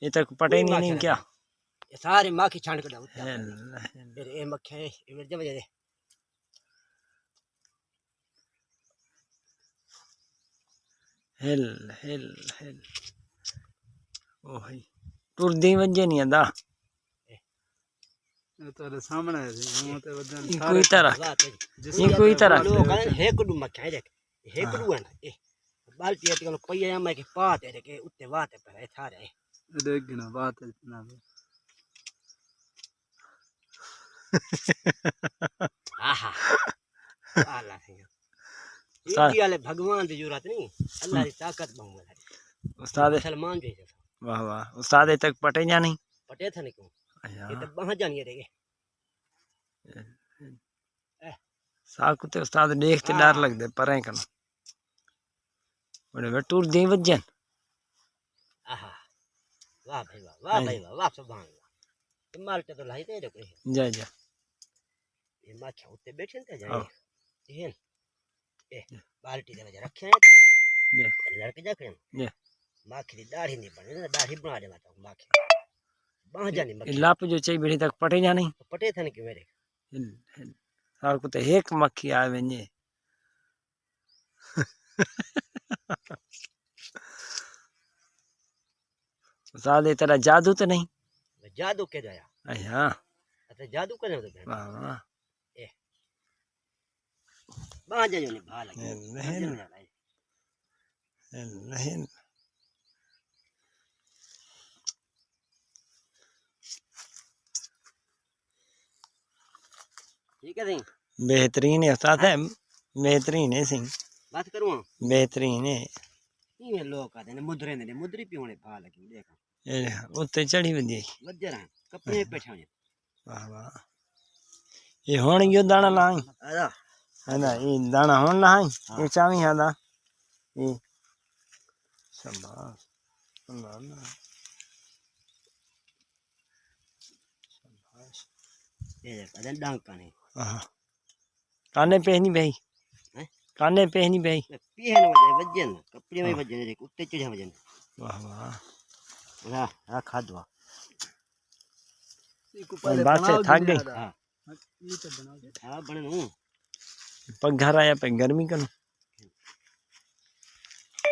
ये तक पटे नहीं क्या ये सारे माखी छांड कर डालते हैं हेल फिर ये मक्खियाँ ये जब जब हेल हेल हेल ओ भाई टूर दी वजे नहीं आंदा तेरे सामने है मुंह ते वदन कोई तरह ये कोई तरह लोग है कुडू मक्खियाँ देख है कुडू है ना ये बाल्टी है तो पहिया या मैं के पात है के उत्ते वाते पर है थारे देख ना बात है ना आहा अल्लाह है ये वाले भगवान की जरूरत नहीं अल्लाह की ताकत बहुमत है उस्ताद मुसलमान जो है वाह वाह उस्ताद ये तक पटे जा नहीं पटे थे नहीं अच्छा ये तो बाहर जानी है देखे साकु ते उस्ताद देखते डर लगदे परे कन बड़े टूर दी वजन आहा वाह भाई वाह भाई वाह सुभान अल्लाह माल तो लाई दे देखो जा जा ये माछा उत्ते बैठे थे आओ जाए ये ए बाल्टी दे वजह रखे हैं जा लड़के जाके जा माखी दी दाढ़ी नहीं बने ना दाढ़ी बना दे माता माखी बाहर जानी मक्खी लाप जो चाहिए बेड़ी तक पटे जा नहीं पटे थे कि मेरे साकु ते एक मक्खी आ वने उस्ताद तेरा जादू तो नहीं जादू के दया अच्छा अच्छा जादू करे तो वाह वाह ए बाहर जाने नहीं भाला नहीं नहीं ठीक है सिंह बेहतरीन है उस्ताद है बेहतरीन है सिंह बात करूँ बेहतरीन है ये लोग कहते हैं मुद्रे ने मुद्री पीने भाल लगी देखा उत्ते चढ़ी वधी वजर है कपड़े पे छाने वाह वाह ये हुन यो दाना लाई आजा है ना ये दाना हुन लाई ये चावी हादा ये शाबाश अल्लाह अल्लाह शाबाश ये कहते डांग काने हां काने पे नहीं भाई हैं काने पे नहीं भाई पीहन वजन कपड़े में वजन देख उत्ते चढ़े वजन वाह वाह हां खादवा बात से थक गई हां ये तो बनाओ हां बनू पग घर आया पे गर्मी कनु